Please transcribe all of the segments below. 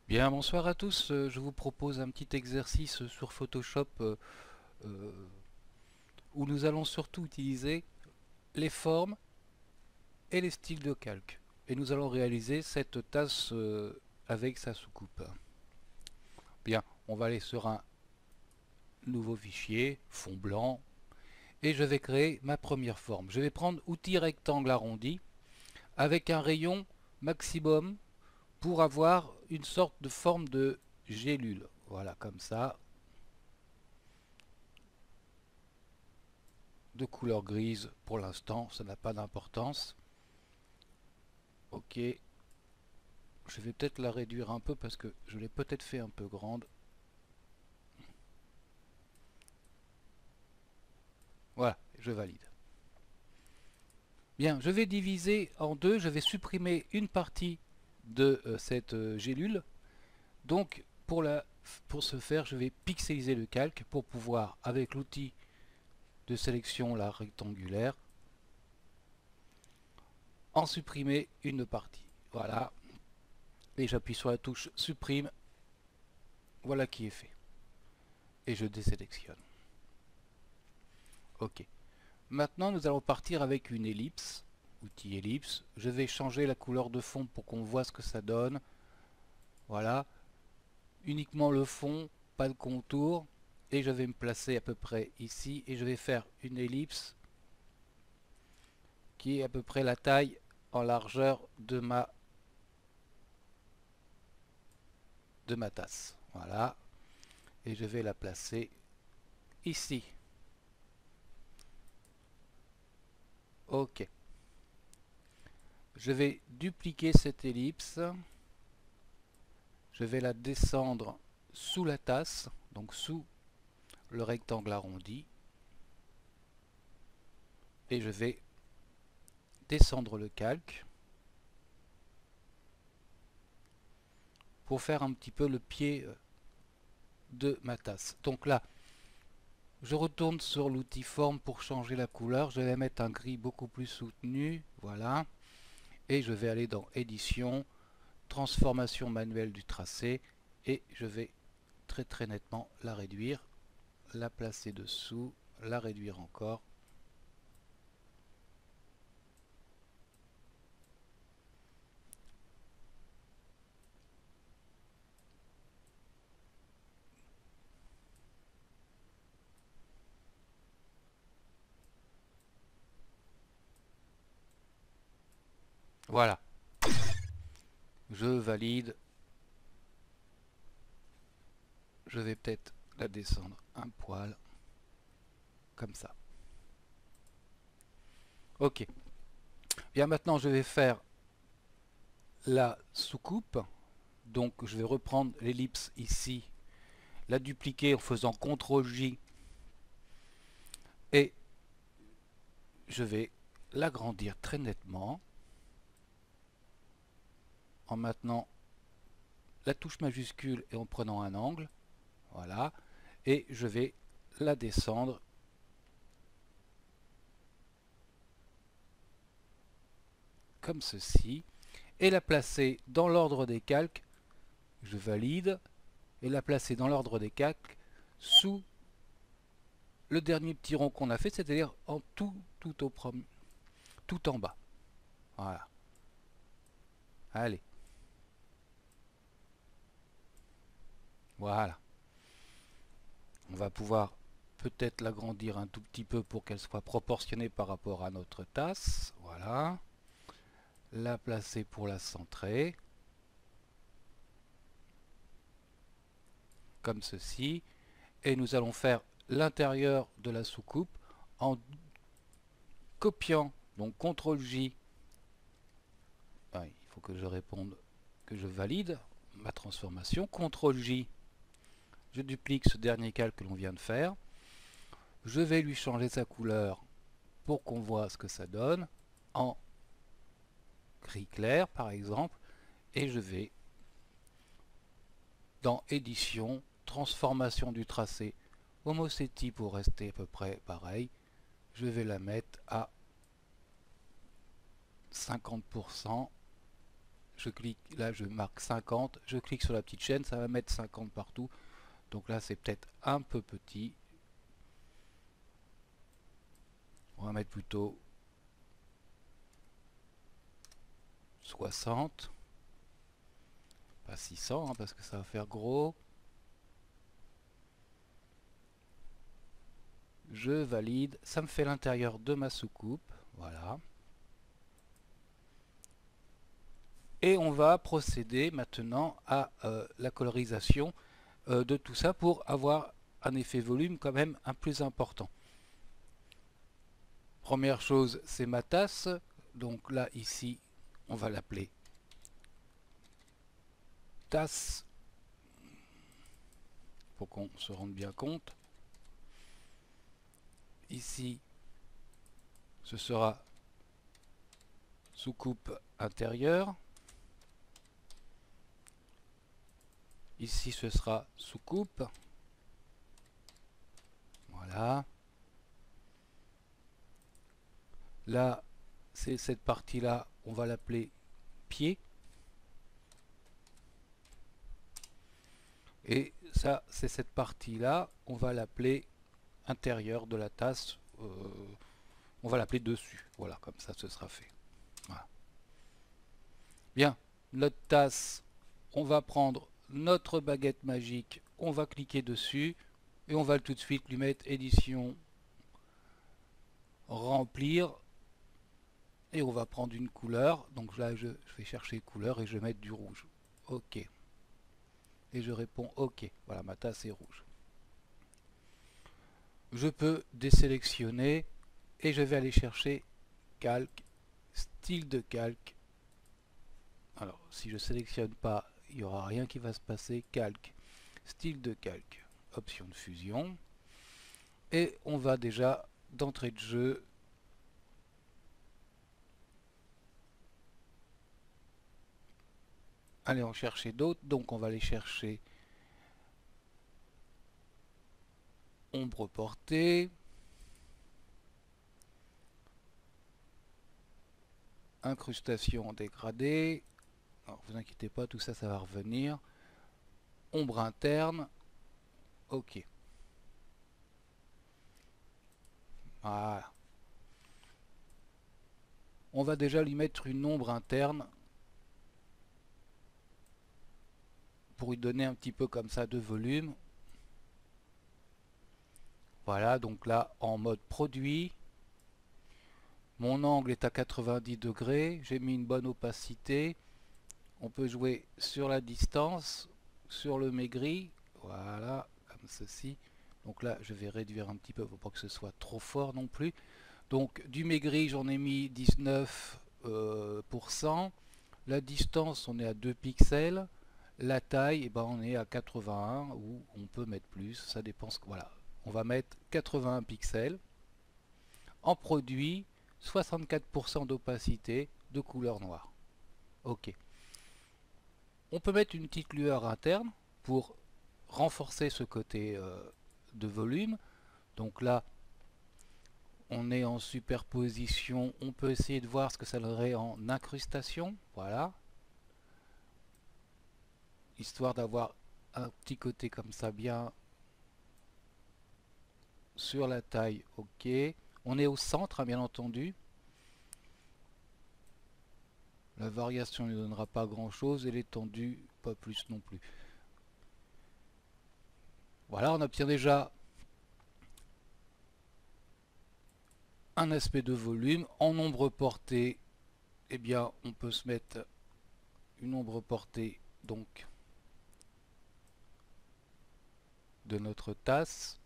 Bien, bonsoir à tous. Je vous propose un petit exercice sur Photoshop euh, où nous allons surtout utiliser les formes et les styles de calque. Et nous allons réaliser cette tasse avec sa soucoupe. Bien, on va aller sur un nouveau fichier, fond blanc, et je vais créer ma première forme. Je vais prendre outil rectangle arrondi avec un rayon maximum pour avoir une sorte de forme de gélule. Voilà, comme ça, de couleur grise pour l'instant, ça n'a pas d'importance. Ok, je vais peut-être la réduire un peu parce que je l'ai peut-être fait un peu grande. Voilà, je valide. Bien, je vais diviser en deux, je vais supprimer une partie de cette gélule. Donc pour ce faire, je vais pixeliser le calque pour pouvoir, avec l'outil de sélection la rectangulaire, en supprimer une partie. Voilà, et j'appuie sur la touche supprime, voilà qui est fait. Et je désélectionne. Ok. Maintenant, nous allons partir avec une ellipse, outil ellipse. Je vais changer la couleur de fond pour qu'on voit ce que ça donne. Voilà, uniquement le fond, pas de contour. Et je vais me placer à peu près ici et je vais faire une ellipse qui est à peu près la taille en largeur de ma tasse. Voilà, et je vais la placer ici. Ok, je vais dupliquer cette ellipse. Je vais la descendre sous la tasse, donc sous le rectangle arrondi, et je vais descendre le calque pour faire un petit peu le pied de ma tasse. Donc là, je retourne sur l'outil forme pour changer la couleur. Je vais mettre un gris beaucoup plus soutenu, voilà, et je vais aller dans édition, transformation manuelle du tracé, et je vais très nettement la réduire, la placer dessous, la réduire encore. Voilà, je valide. Je vais peut-être la descendre un poil, comme ça. Ok. Bien, maintenant je vais faire la soucoupe. Donc je vais reprendre l'ellipse ici, la dupliquer en faisant CTRL-J et je vais l'agrandir très nettement en maintenant la touche majuscule et en prenant un angle. Voilà. Et je vais la descendre comme ceci et la placer dans l'ordre des calques. Je valide et la placer dans l'ordre des calques sous le dernier petit rond qu'on a fait, c'est-à-dire en tout en bas. Voilà. Allez. Voilà. On va pouvoir peut-être l'agrandir un tout petit peu pour qu'elle soit proportionnée par rapport à notre tasse. Voilà. La placer pour la centrer. Comme ceci. Et nous allons faire l'intérieur de la soucoupe en copiant, donc CTRL-J. Ah, il faut que je réponde, que je valide ma transformation. CTRL-J. Je duplique ce dernier calque que l'on vient de faire. Je vais lui changer sa couleur pour qu'on voit ce que ça donne en gris clair par exemple, et je vais dans édition, transformation du tracé, Homocity pour rester à peu près pareil, je vais la mettre à 50%, je clique, là je marque 50, je clique sur la petite chaîne, ça va mettre 50 partout. Donc là c'est peut-être un peu petit. On va mettre plutôt 60. Pas 600 hein, parce que ça va faire gros. Je valide, ça me fait l'intérieur de ma soucoupe, voilà. Et on va procéder maintenant à la colorisation de tout ça pour avoir un effet volume quand même un plus important. Première chose, c'est ma tasse, donc là ici, on va l'appeler tasse, pour qu'on se rende bien compte. Ici, ce sera soucoupe intérieure. Ici, ce sera soucoupe. Voilà. Là, c'est cette partie-là, on va l'appeler pied. Et ça, c'est cette partie-là, on va l'appeler intérieur de la tasse. On va l'appeler dessus. Voilà, comme ça, ce sera fait. Voilà. Bien, notre tasse, on va prendre notre baguette magique, on va cliquer dessus et on va tout de suite lui mettre édition remplir et on va prendre une couleur. Donc là je vais chercher couleur et je vais mettre du rouge. OK. Et je réponds OK. Voilà, ma tasse est rouge. Je peux désélectionner et je vais aller chercher calque, style de calque. Alors si je sélectionne pas, il n'y aura rien qui va se passer. Calque, style de calque, option de fusion. Et on va déjà d'entrée de jeu aller en chercher d'autres. Donc on va aller chercher ombre portée, incrustation dégradée. Alors vous inquiétez pas, tout ça, ça va revenir. Ombre interne. OK. Voilà. On va déjà lui mettre une ombre interne pour lui donner un petit peu comme ça de volume. Voilà, donc là en mode produit, mon angle est à 90 degrés, j'ai mis une bonne opacité. On peut jouer sur la distance, sur le maigri, voilà, comme ceci. Donc là je vais réduire un petit peu pour pas que ce soit trop fort non plus. Donc du maigri j'en ai mis 19%. La distance on est à 2 pixels. La taille eh ben, on est à 81 ou on peut mettre plus, ça dépend. Voilà, on va mettre 81 pixels. En produit, 64% d'opacité, de couleur noire. OK. On peut mettre une petite lueur interne pour renforcer ce côté de volume. Donc là, on est en superposition. On peut essayer de voir ce que ça donnerait en incrustation. Voilà. Histoire d'avoir un petit côté comme ça bien sur la taille. OK. On est au centre, hein, bien entendu. La variation ne donnera pas grand chose et l'étendue pas plus non plus. Voilà, on obtient déjà un aspect de volume. En ombre portée, eh bien, on peut se mettre une ombre portée donc de notre tasse.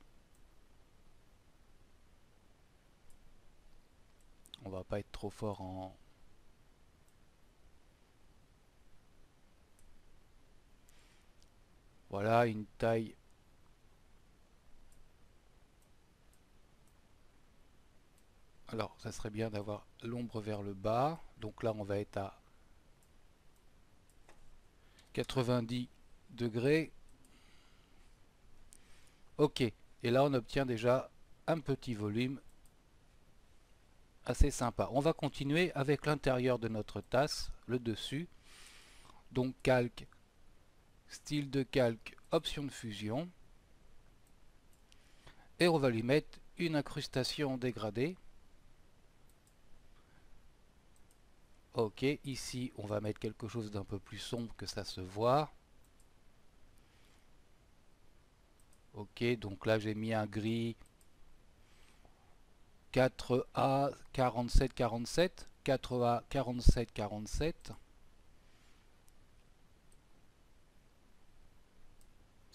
On va pas être trop fort en... Voilà, une taille. Alors, ça serait bien d'avoir l'ombre vers le bas. Donc là, on va être à 90 degrés. OK. Et là, on obtient déjà un petit volume assez sympa. On va continuer avec l'intérieur de notre tasse, le dessus. Donc calque, style de calque, option de fusion. Et on va lui mettre une incrustation dégradée. Ok, ici on va mettre quelque chose d'un peu plus sombre que ça se voit. Ok, donc là j'ai mis un gris 4A 47 47, 4A 47 47.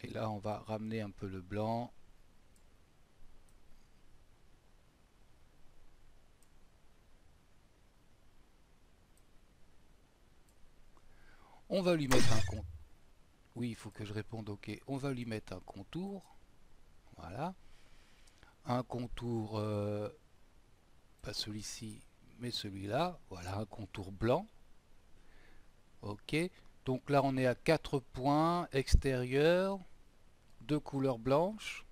Et là on va ramener un peu le blanc. On va lui mettre un contour. Oui, il faut que je réponde ok. On va lui mettre un contour. Voilà. Un contour, pas celui-ci, mais celui-là. Voilà, un contour blanc. Ok. Donc là on est à 4 points extérieurs, de couleur blanche.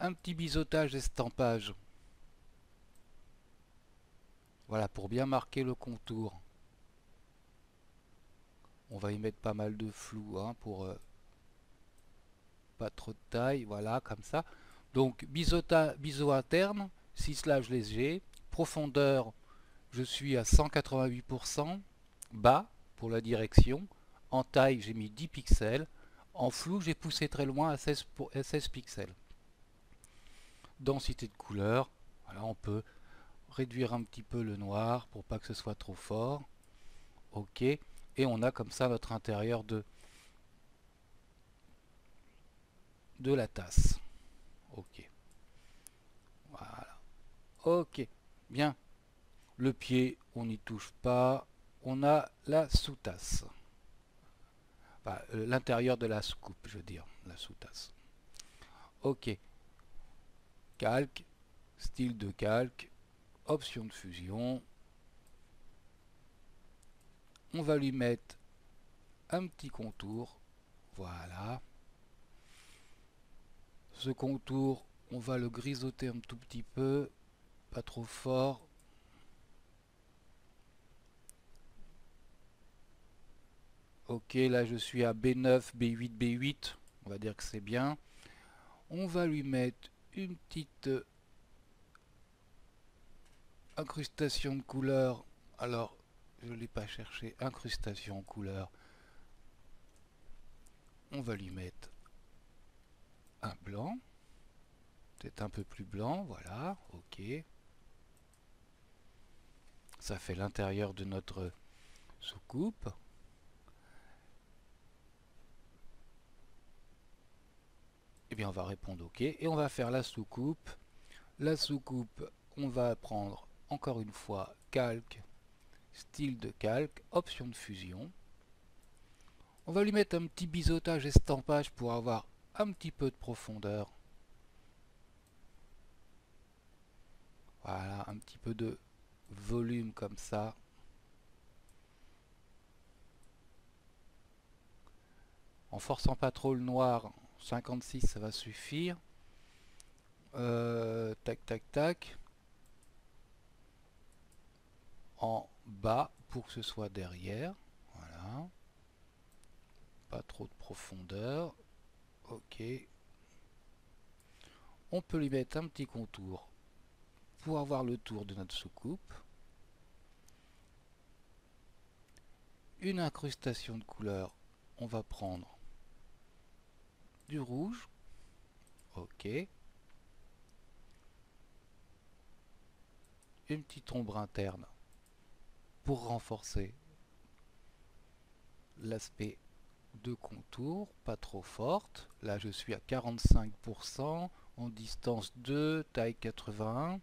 Un petit biseautage estampage. Voilà, pour bien marquer le contour. On va y mettre pas mal de flou, hein, pour pas trop de taille. Voilà, comme ça. Donc, biseau interne, 6 léger. Profondeur, je suis à 188%. Bas, pour la direction. En taille, j'ai mis 10 pixels. En flou, j'ai poussé très loin à 16 pixels. Densité de couleur. Voilà, on peut réduire un petit peu le noir pour pas que ce soit trop fort. Ok. Et on a comme ça notre intérieur de la tasse. Ok. Voilà. Ok. Bien. Le pied, on n'y touche pas. On a la sous-tasse. Enfin, l'intérieur de la soucoupe, je veux dire. La sous-tasse. Ok. Calque. Style de calque. Option de fusion. On va lui mettre un petit contour. Voilà. Ce contour, on va le grisoter un tout petit peu. Pas trop fort. Ok, là je suis à B9, B8, B8. On va dire que c'est bien. On va lui mettre une petite incrustation de couleur. Alors, je ne l'ai pas cherché. Incrustation couleur. On va lui mettre un blanc. Peut-être un peu plus blanc. Voilà, ok. Ça fait l'intérieur de notre soucoupe. Et bien on va répondre ok. Et on va faire la soucoupe. La soucoupe, on va prendre encore une fois calque, style de calque, option de fusion. On va lui mettre un petit biseautage estampage pour avoir un petit peu de profondeur. Voilà, un petit peu de volume comme ça. En forçant pas trop le noir, 56 ça va suffire. Tac tac tac. En bas pour que ce soit derrière. Voilà. Pas trop de profondeur. Ok. On peut lui mettre un petit contour pour avoir le tour de notre soucoupe. Une incrustation de couleur. On va prendre du rouge. Ok. Une petite ombre interne pour renforcer l'aspect de contour, pas trop forte. Là je suis à 45%, en distance 2, taille 81.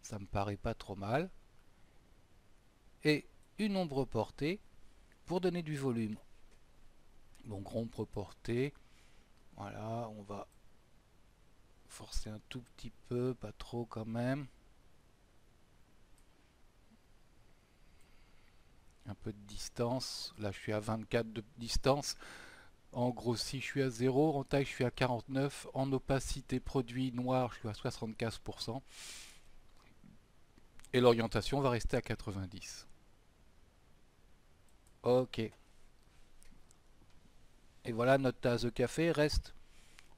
Ça me paraît pas trop mal. Et une ombre portée pour donner du volume. Donc ombre portée. Voilà, on va forcer un tout petit peu, pas trop quand même. Un peu de distance. Là je suis à 24 de distance. En grossi je suis à 0, en taille je suis à 49, en opacité produit noir je suis à 75%. Et l'orientation va rester à 90. Ok. Et voilà, notre tasse de café reste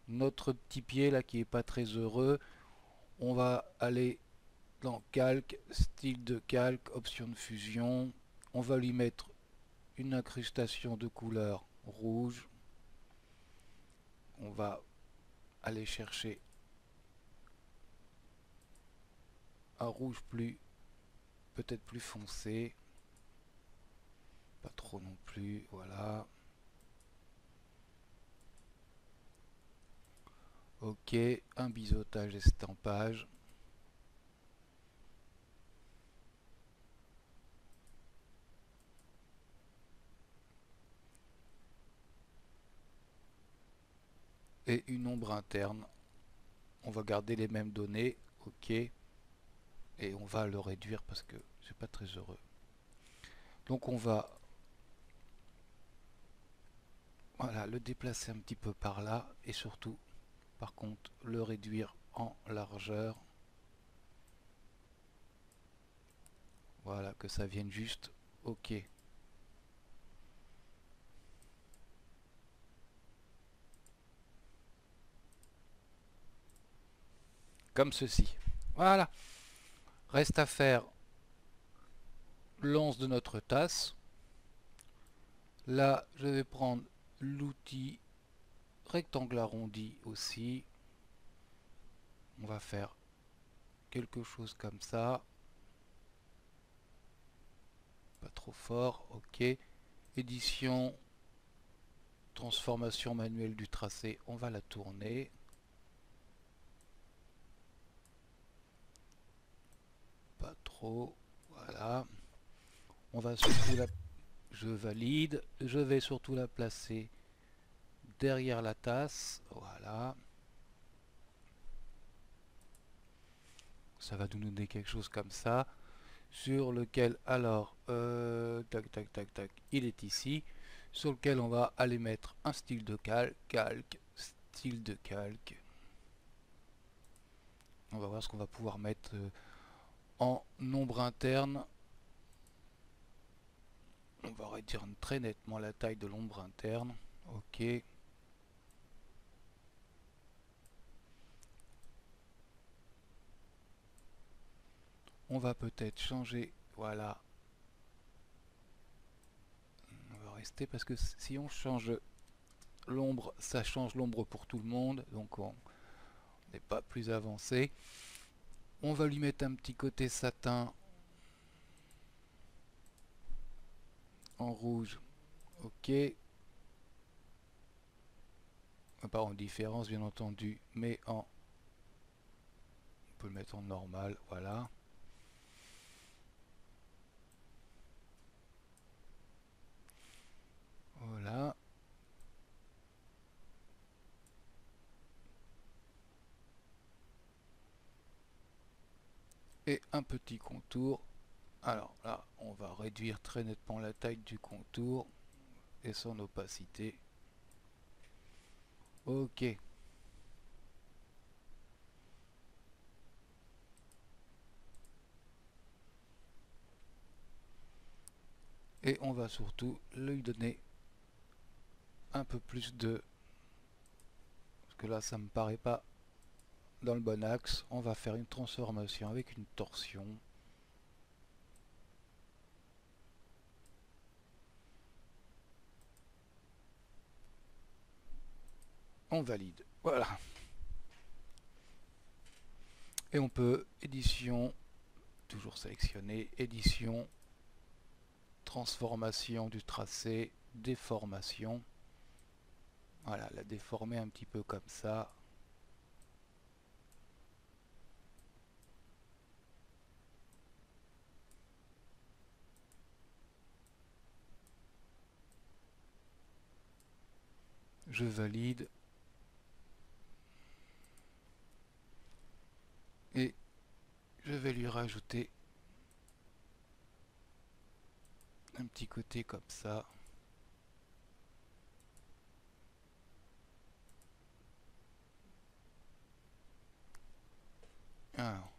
notre petit pied là qui est pas très heureux. On va aller dans calque, style de calque, option de fusion. On va lui mettre une incrustation de couleur rouge. On va aller chercher un rouge peut-être plus foncé. Pas trop non plus, voilà. Ok, un biseautage estampage. Et une ombre interne. On va garder les mêmes données, ok. Et on va le réduire parce que c'est pas très heureux. Donc on va voilà, le déplacer un petit peu par là et surtout par contre le réduire en largeur. Voilà, que ça vienne juste, ok. Comme ceci. Voilà. Reste à faire l'anse de notre tasse. Là, je vais prendre l'outil rectangle arrondi aussi. On va faire quelque chose comme ça. Pas trop fort, ok. Édition, transformation manuelle du tracé, on va la tourner. Pas trop, voilà. On va surtout la... Je valide. Je vais surtout la placer derrière la tasse, voilà. Ça va nous donner quelque chose comme ça. Sur lequel, alors, tac, tac, tac, tac, il est ici. Sur lequel on va aller mettre un style de calque, style de calque. On va voir ce qu'on va pouvoir mettre en nombre interne. On va réduire très nettement la taille de l'ombre interne. Ok. On va peut-être changer, voilà. On va rester parce que si on change l'ombre, ça change l'ombre pour tout le monde. Donc on n'est pas plus avancé. On va lui mettre un petit côté satin en rouge. Ok. Pas en différence bien entendu, mais en... On peut le mettre en normal, voilà. Voilà. Et un petit contour. Alors là, on va réduire très nettement la taille du contour et son opacité. Ok. Et on va surtout lui donner un peu plus de... Parce que là, ça me paraît pas dans le bon axe. On va faire une transformation avec une torsion. On valide. Voilà. Et on peut, édition, toujours sélectionner, édition, transformation du tracé, déformation. Voilà, la déformer un petit peu comme ça. Je valide. Et je vais lui rajouter un petit côté comme ça. Alors,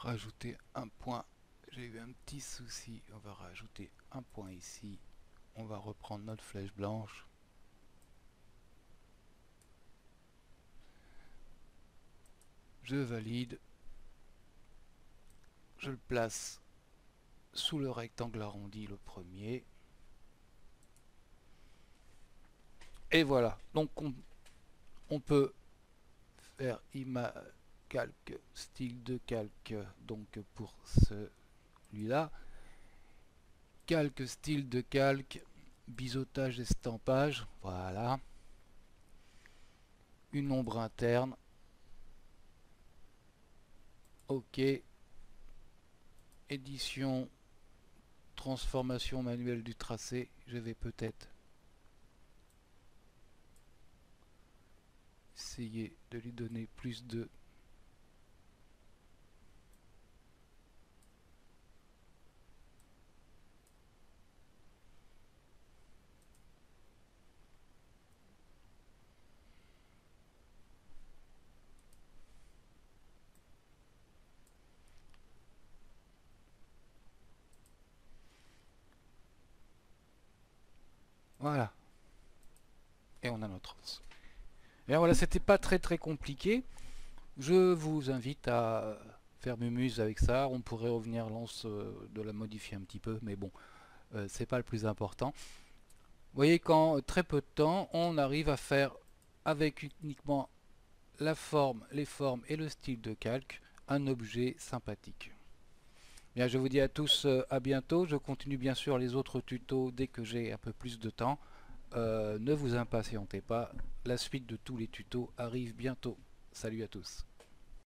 rajouter un point. J'ai eu un petit souci. On va rajouter un point ici. On va reprendre notre flèche blanche. Je valide. Je le place sous le rectangle arrondi, le premier. Et voilà. Donc on peut faire calque, style de calque, donc pour celui-là. Calque, style de calque, biseautage, estampage, voilà. Une ombre interne. OK. Édition, transformation manuelle du tracé. Je vais peut-être essayer de lui donner plus de... Voilà. Et on a notre os. Et voilà, c'était pas très compliqué. Je vous invite à faire mumuse avec ça. On pourrait revenir de la modifier un petit peu, mais bon, c'est pas le plus important. Vous voyez qu'en très peu de temps, on arrive à faire avec uniquement la forme, les formes et le style de calque, un objet sympathique. Bien, je vous dis à tous à bientôt. Je continue bien sûr les autres tutos dès que j'ai un peu plus de temps. Ne vous impatientez pas, la suite de tous les tutos arrive bientôt. Salut à tous.